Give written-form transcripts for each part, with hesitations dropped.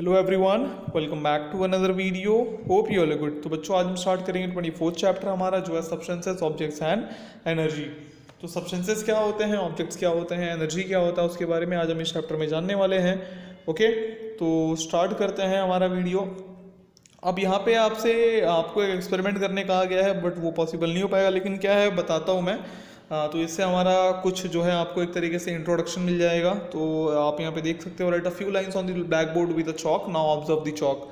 Hello everyone, welcome back to another video. Hope you all good. तो बच्चों, आज हम स्टार्ट करेंगे 24th चैप्टर हमारा, जो है सब्सटेंसेस, ऑब्जेक्ट्स एंड एनर्जी। तो सब्सटेंसेस क्या होते हैं, ऑब्जेक्ट्स क्या होते हैं, एनर्जी क्या होता है, उसके बारे में आज हम इस चैप्टर में जानने वाले हैं। ओके, तो स्टार्ट करते हैं हमारा वीडियो। अब यहाँ पे आपको एक एक्सपेरिमेंट करने कहा गया है, बट वो पॉसिबल नहीं हो पाएगा। लेकिन क्या है, बताता हूँ मैं। तो इससे हमारा कुछ जो है आपको एक तरीके से इंट्रोडक्शन मिल जाएगा। तो आप यहाँ पे देख सकते हो, right a few lines on the black board with a chalk, now observe the chalk.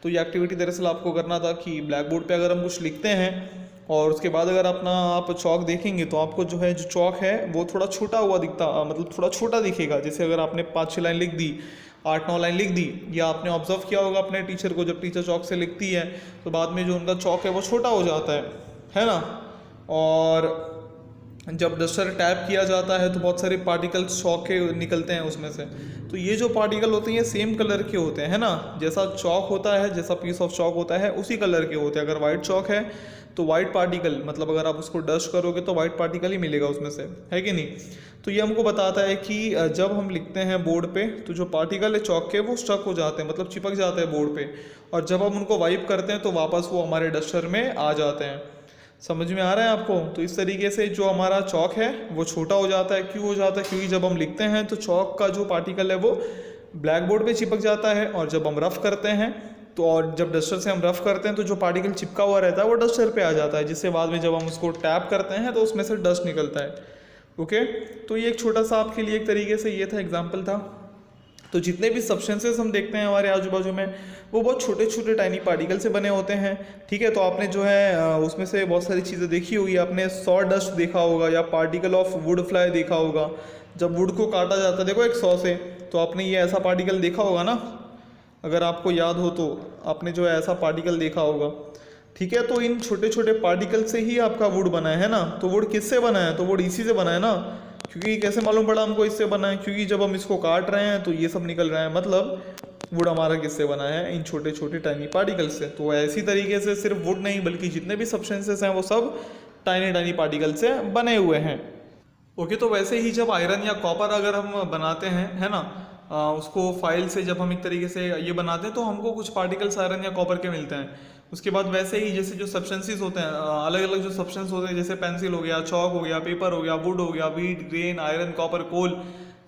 तो ये एक्टिविटी दरअसल आपको करना था कि ब्लैक बोर्ड पे अगर हम कुछ लिखते हैं और उसके बाद अगर आप चॉक देखेंगे तो आपको जो है, जो चॉक है वो थोड़ा छोटा हुआ दिखता, मतलब थोड़ा छोटा दिखेगा। जैसे अगर आपने 5-6 लाइन लिख दी, 8-9 लाइन लिख दी, या आपने ऑब्जर्व किया होगा अपने टीचर को, जब टीचर चॉक से लिखती है तो बाद में जो उनका चॉक है वो छोटा हो जाता है ना। और जब डस्टर टैप किया जाता है तो बहुत सारे पार्टिकल्स चॉक के निकलते हैं उसमें से। तो ये जो पार्टिकल होते हैं ये सेम कलर के होते हैं ना, जैसा चॉक होता है, जैसा पीस ऑफ चॉक होता है उसी कलर के होते हैं। अगर वाइट चॉक है तो वाइट पार्टिकल, मतलब अगर आप उसको डस्ट करोगे तो वाइट पार्टिकल ही मिलेगा उसमें से, है कि नहीं। तो ये हमको बताता है कि जब हम लिखते हैं बोर्ड पे तो जो पार्टिकल है चॉक के वो स्टक हो जाते हैं, मतलब चिपक जाते हैं बोर्ड पे। और जब हम उनको वाइप करते हैं तो वापस वो हमारे डस्टर में आ जाते हैं। समझ में आ रहा है आपको। तो इस तरीके से जो हमारा चॉक है वो छोटा हो जाता है। क्यों हो जाता है? क्योंकि जब हम लिखते हैं तो चॉक का जो पार्टिकल है वो ब्लैक बोर्ड पे चिपक जाता है, और जब हम रफ करते हैं तो, और जब डस्टर से हम रफ करते हैं तो जो पार्टिकल चिपका हुआ रहता है वो डस्टर पे आ जाता है, जिससे बाद में जब हम उसको टैप करते हैं तो उसमें से डस्ट निकलता है। ओके, तो ये एक छोटा सा आपके लिए एक तरीके से ये था, एग्जाम्पल था। तो जितने भी सब्सटेंसेस हम देखते हैं हमारे आजू बाजू में, वो बहुत छोटे छोटे टाइनी पार्टिकल से बने होते हैं। ठीक है, तो आपने जो है उसमें से बहुत सारी चीज़ें देखी होगी। आपने सॉ डस्ट देखा होगा या पार्टिकल ऑफ वुड फ्लाई देखा होगा। जब वुड को काटा जाता है, देखो एक सॉ से, तो आपने ये ऐसा पार्टिकल देखा होगा ना, अगर आपको याद हो तो आपने जो है ऐसा पार्टिकल देखा होगा। ठीक है, तो इन छोटे छोटे पार्टिकल से ही आपका वुड बना है ना। तो वुड किससे बना है? तो वुड इसी से बना है ना। क्योंकि कैसे मालूम पड़ा हमको इससे बना है? क्योंकि जब हम इसको काट रहे हैं तो ये सब निकल रहा है, मतलब वुड हमारा किससे बना है? इन छोटे छोटे टाइनी पार्टिकल से। तो ऐसी तरीके से सिर्फ वुड नहीं, बल्कि जितने भी सब्सटेंसेस हैं वो सब टाइनी टाइनी पार्टिकल से बने हुए हैं। ओके, तो वैसे ही जब आयरन या कॉपर अगर हम बनाते हैं, है ना, उसको फाइल से जब हम एक तरीके से ये बनाते हैं तो हमको कुछ पार्टिकल्स आयरन या कॉपर के मिलते हैं। उसके बाद वैसे ही जैसे जो सब्सटेंसेस होते हैं, अलग अलग जो सब्सटेंस होते हैं, जैसे पेंसिल हो गया, चौक हो गया, पेपर हो गया, वुड हो गया, वीट, ग्रेन, आयरन, कॉपर, कोल,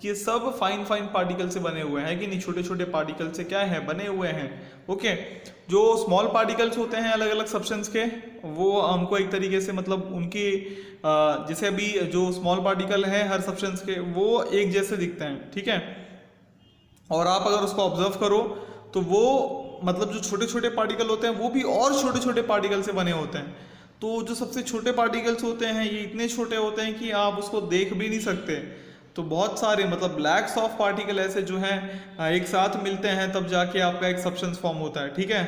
ये सब फाइन फाइन पार्टिकल से बने हुए हैं कि नहीं। छोटे छोटे पार्टिकल से क्या है, बने हुए हैं। ओके, जो स्मॉल पार्टिकल्स होते हैं अलग अलग सब्सटेंस के, वो हमको एक तरीके से, मतलब उनकी जैसे अभी जो स्मॉल पार्टिकल है हर सब्सटेंस के, वो एक जैसे दिखते हैं। ठीक है, और आप अगर उसको ऑब्जर्व करो तो वो, मतलब जो छोटे छोटे पार्टिकल होते हैं वो भी और छोटे छोटे पार्टिकल से बने होते हैं। तो जो सबसे छोटे पार्टिकल्स होते हैं ये इतने छोटे होते हैं कि आप उसको देख भी नहीं सकते। तो बहुत सारे, मतलब ब्लैक्स ऑफ पार्टिकल ऐसे जो हैं एक साथ मिलते हैं तब जाके आपका एक सब्सटेंस फॉर्म होता है। ठीक है,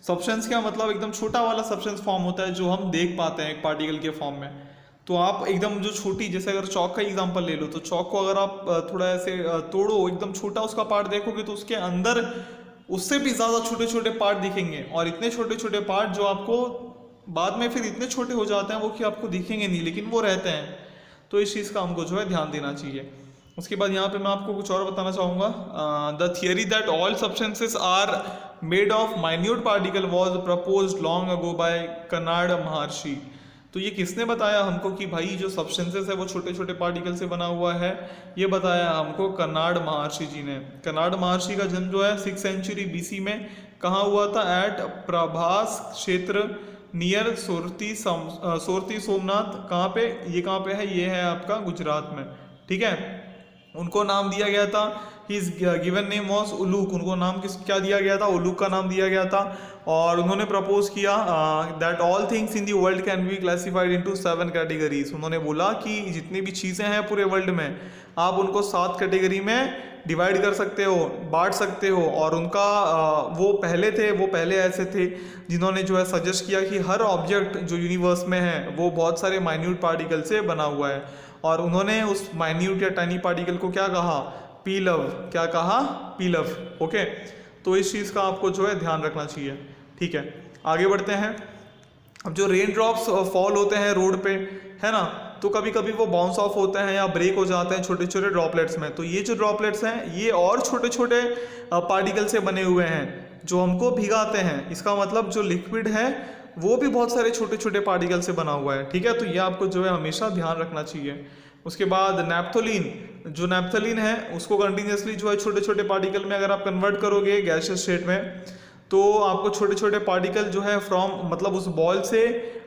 सब्सटेंस क्या मतलब एकदम छोटा वाला सब्सटेंस फॉर्म होता है जो हम देख पाते हैं एक पार्टिकल के फॉर्म में। तो आप एकदम जो छोटी, जैसे अगर चौक का एग्जांपल ले लो, तो चौक को अगर आप थोड़ा ऐसे तोड़ो, एकदम छोटा उसका पार्ट देखोगे तो उसके अंदर उससे भी ज़्यादा छोटे छोटे पार्ट दिखेंगे। और इतने छोटे छोटे पार्ट जो आपको बाद में फिर इतने छोटे हो जाते हैं वो कि आपको दिखेंगे नहीं, लेकिन वो रहते हैं। तो इस चीज़ का हमको जो है ध्यान देना चाहिए। उसके बाद यहाँ पे मैं आपको कुछ और बताना चाहूँगा। The theory that all substances are made of minute particle was proposed long ago by Kanad Maharshi. तो ये किसने बताया हमको कि भाई जो सब्सटेंसेस है वो छोटे छोटे पार्टिकल से बना हुआ है? ये बताया हमको कनाड महर्षि जी ने। कनाड महर्षि का जन्म जो है 6th सेंचुरी BC में कहाँ हुआ था? एट प्रभास क्षेत्र नियर सोरती सोमनाथ। कहाँ पे? ये कहाँ पे है? ये है आपका गुजरात में। ठीक है, उनको नाम दिया गया था, his given name was Uluka. उनको नाम क्या दिया गया था? उलूक का नाम दिया गया था। और उन्होंने प्रपोज किया that all things in the world can be classified into 7 categories. उन्होंने बोला कि जितनी भी चीज़ें हैं पूरे वर्ल्ड में, आप उनको 7 कैटेगरी में डिवाइड कर सकते हो, बांट सकते हो। और उनका वो पहले ऐसे थे जिन्होंने जो है सजेस्ट किया कि हर ऑब्जेक्ट जो यूनिवर्स में है वो बहुत सारे माइन्यूट पार्टिकल से बना हुआ है। और उन्होंने उस माइन्यूट या टाइनी पार्टिकल को क्या कहा? पीलव। क्या कहा? पीलव। ओके, तो इस चीज़ का आपको जो है ध्यान रखना चाहिए। ठीक है, आगे बढ़ते हैं। अब जो रेन ड्रॉप्स फॉल होते हैं रोड पे, है ना, तो कभी कभी वो बाउंस ऑफ होते हैं या ब्रेक हो जाते हैं छोटे छोटे ड्रॉपलेट्स में। तो ये जो ड्रॉपलेट्स हैं ये और छोटे छोटे पार्टिकल से बने हुए हैं जो हमको भिगाते हैं। इसका मतलब जो लिक्विड है वो भी बहुत सारे छोटे छोटे पार्टिकल से बना हुआ है, ठीक है। तो ये आपको जो है हमेशा ध्यान रखना चाहिए। उसके बाद नैप्थोलीन, जो नैप्थोलीन है उसको कंटिन्यूसली जो है छोटे छोटे पार्टिकल में अगर आप कन्वर्ट करोगे गैसियस स्टेट में, तो आपको छोटे छोटे पार्टिकल जो है फ्रॉम मतलब उस बॉल से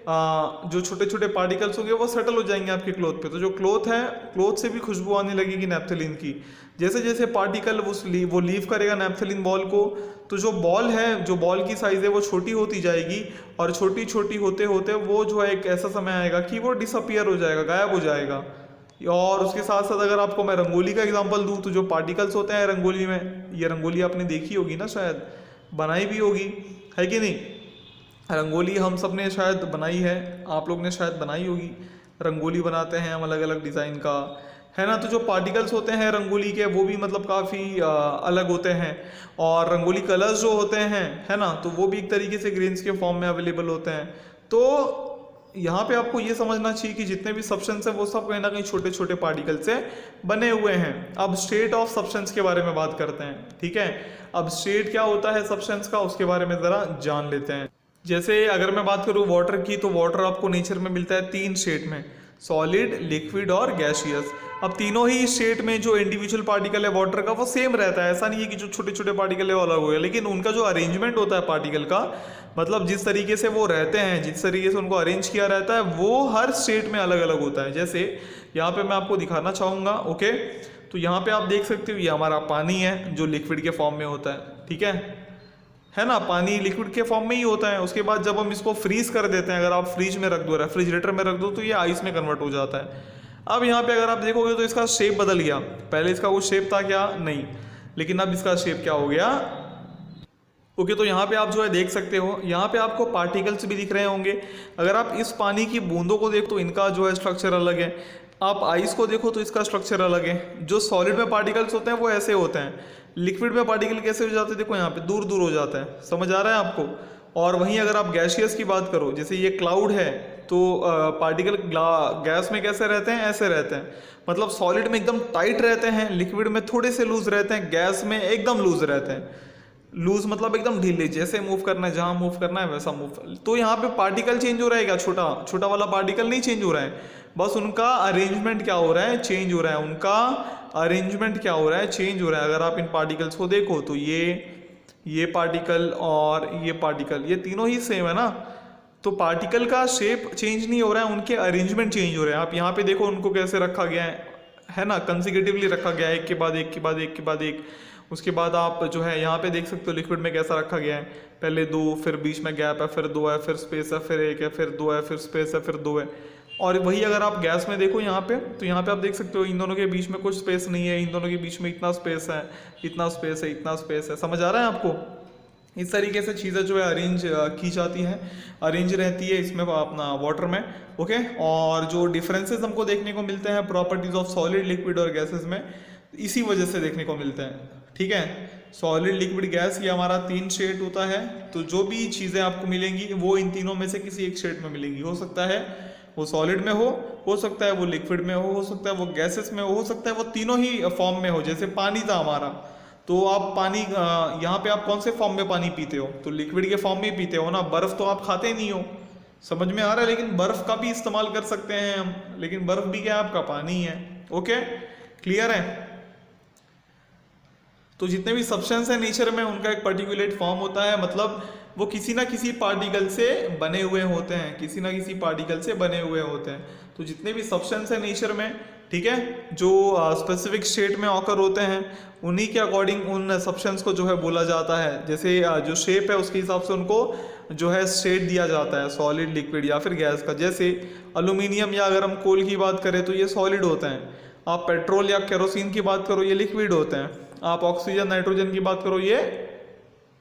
जो छोटे छोटे पार्टिकल्स होंगे वो सेटल हो जाएंगे आपके क्लोथ पे। तो जो क्लोथ है, क्लोथ से भी खुशबू आने लगेगी नैप्थोलीन की। जैसे जैसे पार्टिकल वो लीव करेगा नैप्थोलीन बॉल को, तो जो बॉल है, जो बॉल की साइज है वो छोटी होती जाएगी और छोटी छोटी होते होते वो जो है एक ऐसा समय आएगा कि वो डिसअपियर हो जाएगा, गायब हो जाएगा। और उसके साथ साथ अगर आपको मैं रंगोली का एग्जांपल दूं, तो जो पार्टिकल्स होते हैं रंगोली में, ये रंगोली आपने देखी होगी ना, शायद बनाई भी होगी, है कि नहीं। रंगोली हम सब ने शायद बनाई है, आप लोग ने शायद बनाई होगी। रंगोली बनाते हैं हम अलग अलग डिज़ाइन का, है ना। तो जो पार्टिकल्स होते हैं रंगोली के वो भी मतलब काफ़ी अलग होते हैं। और रंगोली कलर्स जो होते हैं, है ना, तो वो भी एक तरीके से ग्रेन्स के फॉर्म में अवेलेबल होते हैं। तो यहाँ पे आपको ये समझना चाहिए कि जितने भी सब्सटेंस है वो सब कहीं ना कहीं छोटे छोटे पार्टिकल से बने हुए हैं। अब स्टेट ऑफ सब्सटेंस के बारे में बात करते हैं, ठीक है। अब स्टेट क्या होता है सब्सटेंस का, उसके बारे में ज़रा जान लेते हैं। जैसे अगर मैं बात करूँ वाटर की, तो वाटर आपको नेचर में मिलता है 3 स्टेट में, सॉलिड, लिक्विड और गैसियस। अब तीनों ही स्टेट में जो इंडिविजुअल पार्टिकल है वाटर का वो सेम रहता है। ऐसा नहीं है कि जो छोटे छोटे पार्टिकल है वो अलग हो गया, लेकिन उनका जो अरेंजमेंट होता है पार्टिकल का, मतलब जिस तरीके से वो रहते हैं, जिस तरीके से उनको अरेंज किया रहता है, वो हर स्टेट में अलग अलग होता है। जैसे यहाँ पे मैं आपको दिखाना चाहूँगा, ओके। तो यहाँ पे आप देख सकते हो ये हमारा पानी है जो लिक्विड के फॉर्म में होता है, ठीक है ना। पानी लिक्विड के फॉर्म में ही होता है। उसके बाद जब हम इसको फ्रीज कर देते हैं, अगर आप फ्रिज में रख दो, रेफ्रिजरेटर में रख दो, तो ये आइस में कन्वर्ट हो जाता है। अब यहाँ पे अगर आप देखोगे तो इसका शेप बदल गया। पहले इसका वो शेप था क्या, नहीं, लेकिन अब इसका शेप क्या हो गया, ओके। तो यहाँ पे आप जो है देख सकते हो, यहाँ पे आपको पार्टिकल्स भी दिख रहे होंगे। अगर आप इस पानी की बूंदों को देखो तो इनका जो है स्ट्रक्चर अलग है। आप आइस को देखो तो इसका स्ट्रक्चर अलग है। जो सॉलिड में पार्टिकल्स होते हैं वो ऐसे होते हैं, लिक्विड में पार्टिकल कैसे हो जाते हैं, देखो यहाँ पे दूर दूर हो जाता है, समझ आ रहा है आपको। और वहीं अगर आप गैसियस की बात करो, जैसे ये क्लाउड है, तो पार्टिकल गैस में कैसे रहते हैं, ऐसे रहते हैं। मतलब सॉलिड में एकदम टाइट रहते हैं, लिक्विड में थोड़े से लूज रहते हैं, गैस में एकदम लूज रहते हैं। लूज मतलब एकदम ढीले, जैसे मूव करना है, जहां मूव करना है वैसा मूव। तो यहाँ पे पार्टिकल चेंज हो रहा है क्या, छोटा छोटा वाला पार्टिकल नहीं चेंज हो रहा है, बस उनका अरेंजमेंट क्या हो रहा है, चेंज हो रहा है। उनका अरेंजमेंट क्या हो रहा है, चेंज हो रहा है। अगर आप इन पार्टिकल्स को देखो तो ये पार्टिकल और ये पार्टिकल, ये तीनों ही सेम है ना। तो पार्टिकल का शेप चेंज नहीं हो रहा है, उनके अरेंजमेंट चेंज हो रहे हैं। आप यहाँ पे देखो उनको कैसे रखा गया है ना, कंसेक्यूटिवली रखा गया है, एक के बाद एक के बाद एक के बाद एक। उसके बाद आप जो है यहाँ पे देख सकते हो लिक्विड में कैसा रखा गया है, पहले 2, फिर बीच में गैप है, फिर 2 है, फिर स्पेस है, फिर 1 है, फिर 2 है, फिर स्पेस है, फिर 2 है। और वही अगर आप गैस में देखो यहाँ पे, तो यहाँ पे आप देख सकते हो इन दोनों के बीच में कुछ स्पेस नहीं है, इन दोनों के बीच में इतना स्पेस है, इतना स्पेस है, इतना स्पेस है। समझ आ रहा है आपको। इस तरीके से चीज़ें जो है अरेंज की जाती हैं, अरेंज रहती है इसमें अपना वाटर में, ओके। और जो डिफरेंसेस हमको देखने को मिलते हैं प्रॉपर्टीज ऑफ सॉलिड, लिक्विड और गैसेस में, इसी वजह से देखने को मिलते हैं, ठीक है। सॉलिड, लिक्विड, गैस, ये हमारा 3 शेड होता है। तो जो भी चीज़ें आपको मिलेंगी वो इन तीनों में से किसी एक शेड में मिलेंगी। हो सकता है वो सॉलिड में हो सकता है वो लिक्विड में हो सकता है वो गैसेस में हो सकता है वो तीनों ही फॉर्म में हो। जैसे पानी था हमारा, तो आप पानी यहाँ पे आप कौन से फॉर्म में पानी पीते हो, तो लिक्विड के फॉर्म में ही पीते हो ना। बर्फ तो आप खाते नहीं हो, समझ में आ रहा है। लेकिन बर्फ का भी इस्तेमाल कर सकते हैं हम, लेकिन बर्फ भी क्या है, आपका पानी है, ओके, क्लियर है। तो जितने भी सब्सटेंस है नेचर में उनका एक पर्टिकुलेट फॉर्म होता है, मतलब वो किसी ना किसी पार्टिकल से बने हुए होते हैं, किसी ना किसी पार्टिकल से बने हुए होते हैं। तो जितने भी सब्सटेंस है नेचर में, ठीक है, जो स्पेसिफिक स्टेट में ऑकर होते हैं, उन्हीं के अकॉर्डिंग उन सब्सटेंस को जो है बोला जाता है। जैसे जो शेप है उसके हिसाब से उनको जो है स्टेट दिया जाता है, सॉलिड, लिक्विड या फिर गैस का। जैसे एल्यूमिनियम या अगर हम कोल की बात करें तो ये सॉलिड होते हैं। आप पेट्रोल या केरोसिन की बात करो ये लिक्विड होते हैं। आप ऑक्सीजन, नाइट्रोजन की बात करो ये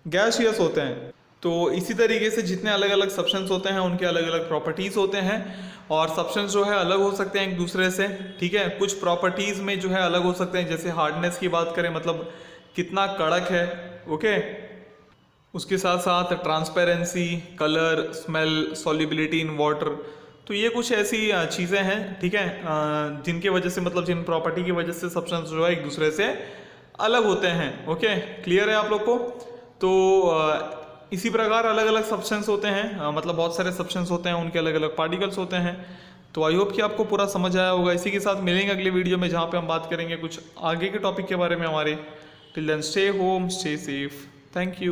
गैसियस होते हैं। तो इसी तरीके से जितने अलग अलग सब्सटेंस होते हैं उनके अलग अलग प्रॉपर्टीज होते हैं, और सब्सटेंस जो है अलग हो सकते हैं एक दूसरे से, ठीक है। कुछ प्रॉपर्टीज में जो है अलग हो सकते हैं, जैसे हार्डनेस की बात करें, मतलब कितना कड़क है, ओके। उसके साथ साथ transparency, colour, smell, solubility in water, तो तो ये कुछ ऐसी चीज़ें हैं, ठीक है, जिनके वजह से मतलब जिन प्रॉपर्टी की वजह से सब्सटेंस जो है एक दूसरे से अलग होते हैं। ओके, क्लियर है आप लोग को? तो इसी प्रकार अलग अलग सब्सटेंस होते हैं, मतलब बहुत सारे सब्सटेंस होते हैं, उनके अलग अलग पार्टिकल्स होते हैं। तो आई होप कि आपको पूरा समझ आया होगा। इसी के साथ मिलेंगे अगले वीडियो में, जहाँ पे हम बात करेंगे कुछ आगे के टॉपिक के बारे में हमारे। Till then stay home, stay safe, thank you.